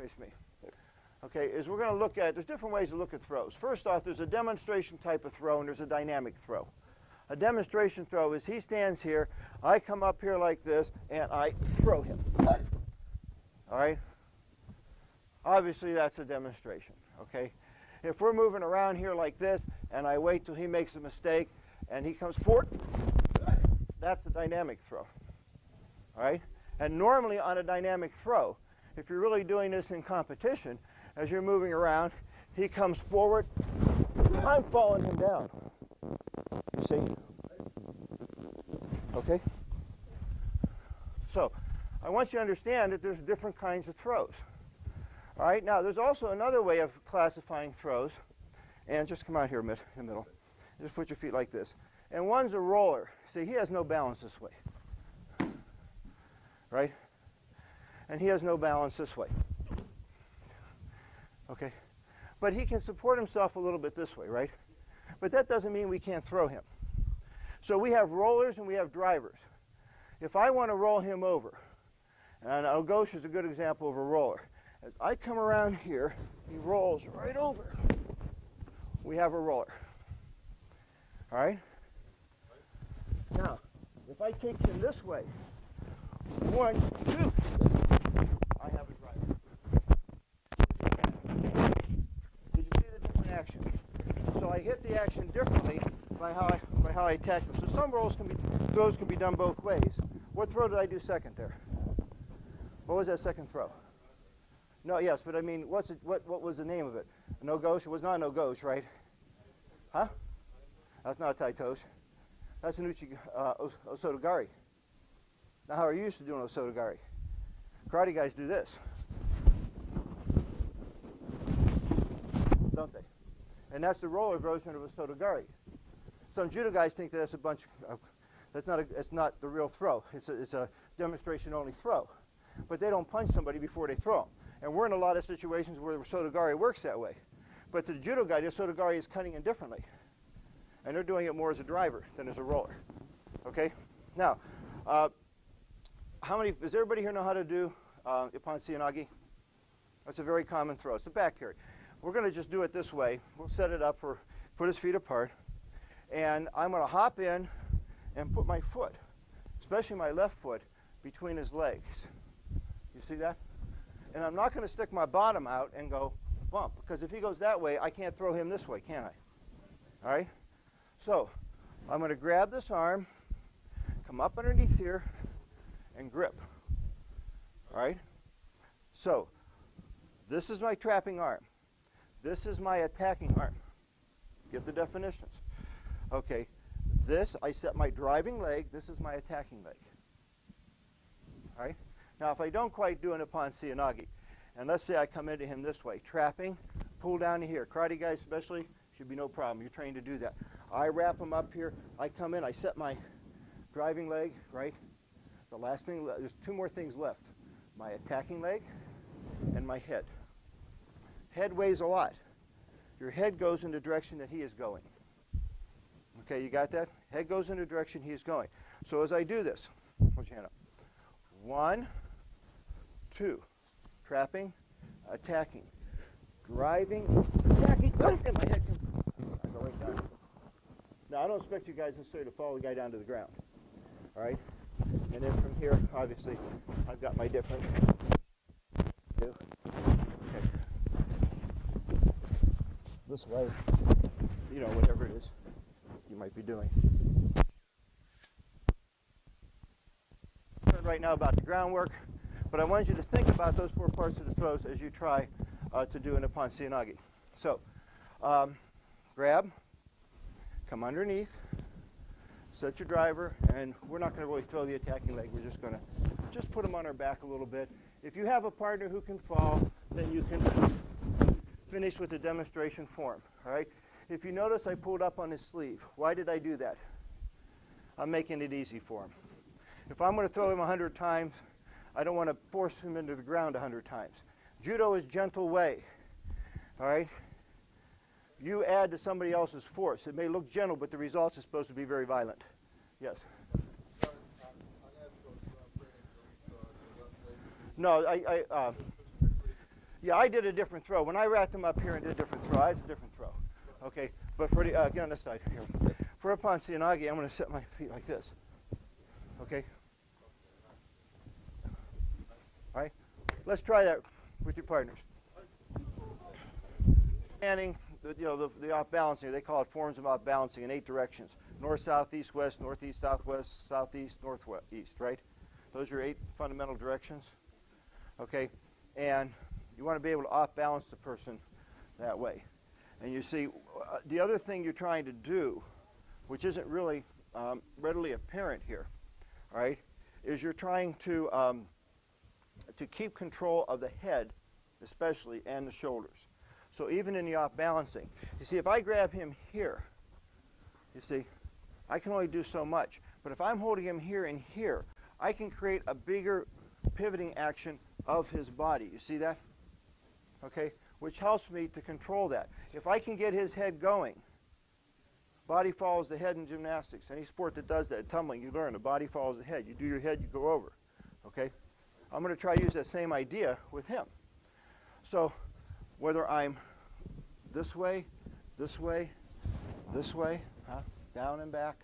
face me. Okay, is we're going to look at, there's different ways to look at throws. First off, there's a demonstration type of throw and there's a dynamic throw. A demonstration throw is he stands here, I come up here like this, and I throw him. All right? Obviously, that's a demonstration, okay? If we're moving around here like this, and I wait till he makes a mistake, and he comes forward, that's a dynamic throw. All right? And normally on a dynamic throw, if you're really doing this in competition, as you're moving around, he comes forward, I'm following him down. You see? Okay? So, I want you to understand that there's different kinds of throws. All right? Now, there's also another way of classifying throws. And just come out here in the middle. Just put your feet like this. And one's a roller. See, he has no balance this way. Right? And he has no balance this way. Okay? But he can support himself a little bit this way, right? But that doesn't mean we can't throw him. So we have rollers and we have drivers. If I want to roll him over, and a gauche is a good example of a roller. As I come around here, he rolls right over. We have a roller. All right? Now, if I take him this way, 1, 2, I have a driver. Did you see the different action? So I hit the action differently by how I attack them. So some throws can be done both ways. What throw did I do second there? What was that second throw? No, yes, but I mean, what was the name of it? A no gauche? It was not a no gauche, right? Huh? That's not a taitosh. That's an osotogari. Now, how are you used to doing osotogari? Karate guys do this, don't they? And that's the roller version of osotogari. Some judo guys think that that's a bunch of, it's not the real throw. It's a demonstration only throw. But they don't punch somebody before they throw them. And we're in a lot of situations where the osotogari works that way. But to the judo guy, the osotogari is cutting in differently. And they're doing it more as a driver than as a roller. Okay? Now, does everybody here know how to do Ippon Seoinage? That's a very common throw. It's a back carry. We're going to just do it this way. We'll set it up put his feet apart. And I'm going to hop in and put my foot, especially my left foot, between his legs. You see that? And I'm not going to stick my bottom out and go bump, because if he goes that way, I can't throw him this way, can I? All right? So I'm going to grab this arm, come up underneath here, and grip. All right? So this is my trapping arm. This is my attacking arm. Give the definitions. Okay, this, I set my driving leg. This is my attacking leg. All right? Now, if I don't quite do an Ippon Seoinage, and let's say I come into him this way, trapping, pull down to here. Karate guys especially, should be no problem. You're trained to do that. I wrap him up here. I come in. I set my driving leg, right? The last thing, there's two more things left. My attacking leg and my head. Head weighs a lot. Your head goes in the direction that he is going. Okay, you got that? Head goes in the direction he is going. So as I do this, put your hand up. 1, 2, trapping, attacking, driving, attacking, and my head comes. I go right down. Now, I don't expect you guys necessarily to follow the guy down to the ground. All right? And then from here, obviously, I've got my different. Okay. This way, you know, whatever it is you might be doing. Right now about the groundwork, but I want you to think about those 4 parts of the throws as you try to do an Ippon Seoinage. So, grab, come underneath, set your driver, and we're not going to really throw the attacking leg. We're just going to put him on our back a little bit. If you have a partner who can fall, then you can finish with the demonstration form. All right? If you notice, I pulled up on his sleeve. Why did I do that? I'm making it easy for him. If I'm going to throw him 100 times, I don't want to force him into the ground 100 times. Judo is gentle way. All right? You add to somebody else's force. It may look gentle, but the results are supposed to be very violent. Yes? No, Yeah, I did a different throw. When I wrapped him up here and did a different throw, I was a different throw. Okay, but for the, get on this side here. For up on Seoinage, I'm going to set my feet like this. Okay? All right? Let's try that with your partners. Standing, the off-balancing, they call it forms of off-balancing in 8 directions. North, south, east, west, northeast, southwest, southeast, northeast, right? Those are 8 fundamental directions. Okay? And you want to be able to off-balance the person that way. And you see, the other thing you're trying to do, which isn't really readily apparent here, all right, is you're trying to keep control of the head, especially, and the shoulders. So even in the off-balancing, you see, if I grab him here, you see, I can only do so much. But if I'm holding him here and here, I can create a bigger pivoting action of his body. You see that? Okay? Which helps me to control that. If I can get his head going, body follows the head in gymnastics. Any sport that does that, tumbling, you learn the body follows the head. You do your head, you go over. Okay? I'm going to try to use that same idea with him. So whether I'm this way, this way, this way, down and back,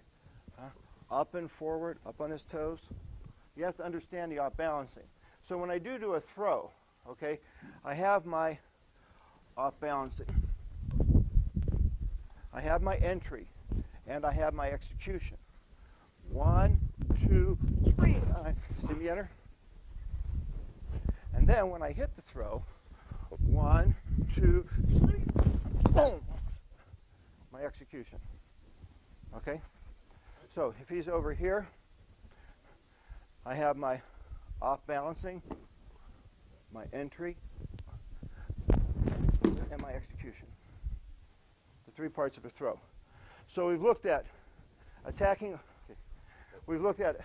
up and forward, up on his toes, you have to understand the off-balancing. So when I do a throw, okay, I have my off-balancing. I have my entry, and I have my execution. 1, 2, 3. See me enter? And then when I hit the throw, 1, 2, 3, boom! My execution. Okay? So if he's over here, I have my off-balancing, my entry, and my execution. The 3 parts of a throw. So we've looked at attacking, we've looked at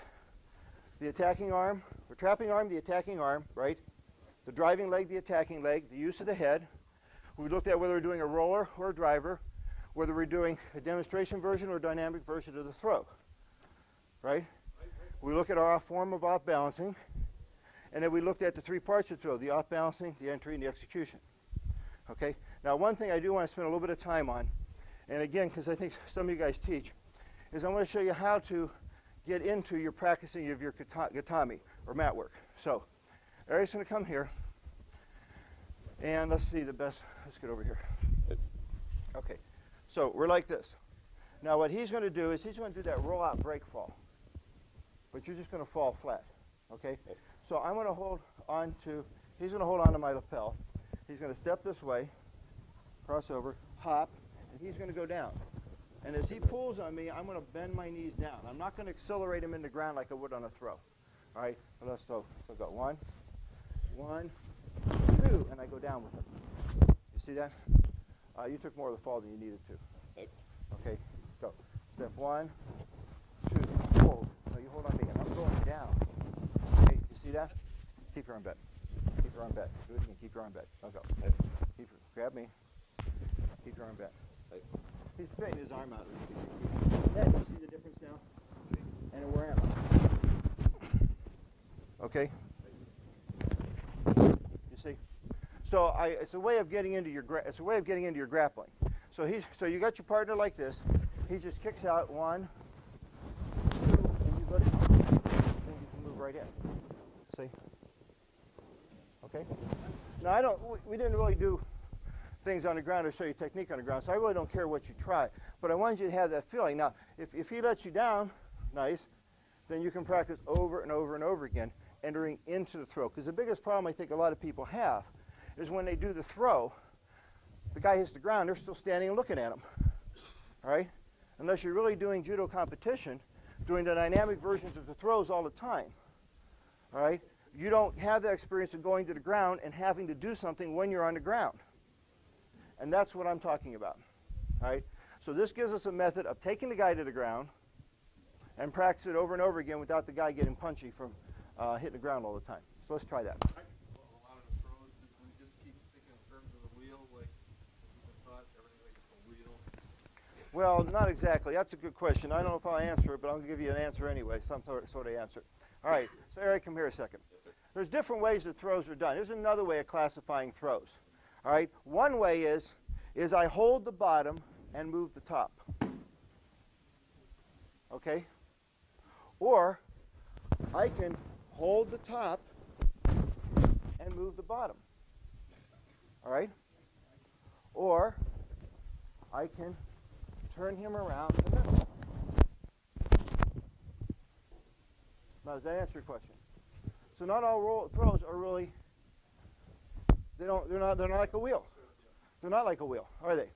the attacking arm, the trapping arm, the attacking arm, right? The driving leg, the attacking leg, the use of the head. We looked at whether we're doing a roller or a driver, whether we're doing a demonstration version or a dynamic version of the throw, right? We look at our form of off-balancing, and then we looked at the 3 parts of the throw, the off-balancing, the entry, and the execution. Okay? Now, one thing I do want to spend a little bit of time on, and again, because I think some of you guys teach, is I want to show you how to get into your practicing of your gatami, or mat work. So, Eric's going to come here, and let's see the best. Let's get over here. Okay. So, we're like this. Now, what he's going to do is he's going to do that roll-out break fall. But you're just going to fall flat. Okay? So, I'm going to hold on to, he's going to hold on to my lapel. He's going to step this way, cross over, hop, and he's going to go down. And as he pulls on me, I'm going to bend my knees down. I'm not going to accelerate him in the ground like I would on a throw. All right? So go 1, 1, 2, and I go down with him. You see that? You took more of the fall than you needed to. Okay, go. Step 1, 2, hold. No, you hold on me, and I'm going down. Okay, you see that? Keep your arm bent. Keep your arm bent. Do it again. Keep your arm bent. I'll go. Grab me. Keep your arm bent. He's straightened his arm out. Yeah, you see the difference now? And where am I? Okay. You see? So it's a way of getting into your grappling. So you got your partner like this. He just kicks out 1, 2, and you go down. And you can move right in. See? Okay. Now we didn't really do things on the ground to show you technique on the ground, so I really don't care what you try. But I wanted you to have that feeling. Now, if he lets you down, nice, then you can practice over and over and over again, entering into the throw. Because the biggest problem I think a lot of people have is when they do the throw, the guy hits the ground, they're still standing and looking at him. All right? Unless you're really doing judo competition, doing the dynamic versions of the throws all the time. All right? You don't have that experience of going to the ground and having to do something when you're on the ground. And that's what I'm talking about. All right? So this gives us a method of taking the guy to the ground and practice it over and over again without the guy getting punchy from hitting the ground all the time. So let's try that. A lot of the throws, we just keep thinking in terms of the wheel, like we've been taught, everything like it's a wheel. Well, not exactly. That's a good question. I don't know if I'll answer it, but I'll give you an answer anyway, some sort of answer. All right, so Eric, come here a second. There's different ways that throws are done. Here's another way of classifying throws. All right, one way is I hold the bottom and move the top. Okay? Or I can hold the top and move the bottom. All right? Or I can turn him around in the middle. Now, does that answer your question? So not all throws are really, they're not like a wheel. They're not like a wheel, are they?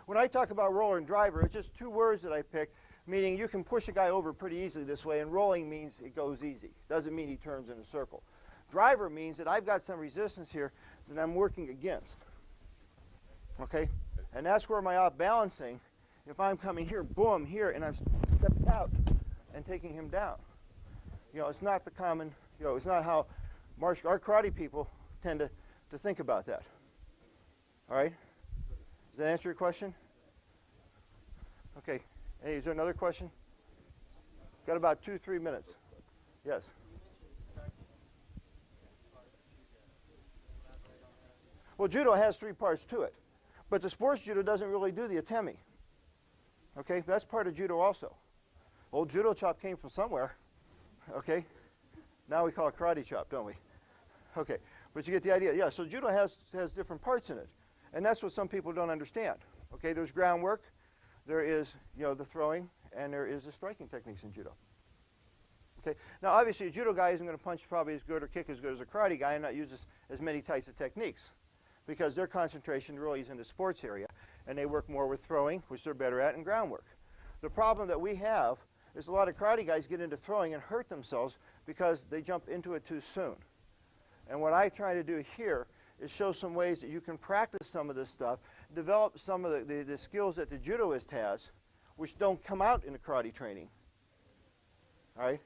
When I talk about roller and driver, it's just two words that I picked, meaning you can push a guy over pretty easily this way, and rolling means it goes easy. Doesn't mean he turns in a circle. Driver means that I've got some resistance here that I'm working against. Okay? And that's where my off-balancing, if I'm coming here, boom, here, and I'm stepping out and taking him down. You know, it's not the common, you know, it's not how our karate people tend to think about that. All right? Does that answer your question? Okay. Hey, is there another question? Got about 2-3 minutes. Yes. Well, judo has 3 parts to it, but the sports judo doesn't really do the atemi. Okay, that's part of judo also. Old judo chop came from somewhere. Okay, now we call it karate chop, don't we? Okay, but you get the idea. Yeah, so judo has different parts in it, and that's what some people don't understand. Okay, there's groundwork, there is, you know, the throwing, and there is the striking techniques in judo. Okay, now obviously a judo guy isn't going to punch probably as good or kick as good as a karate guy and not use as many types of techniques, because their concentration really is in the sports area, and they work more with throwing, which they're better at, and groundwork. The problem that we have is a lot of karate guys get into throwing and hurt themselves because they jump into it too soon. And what I try to do here is show some ways that you can practice some of this stuff, develop some of the skills that the judoist has, which don't come out in the karate training. All right?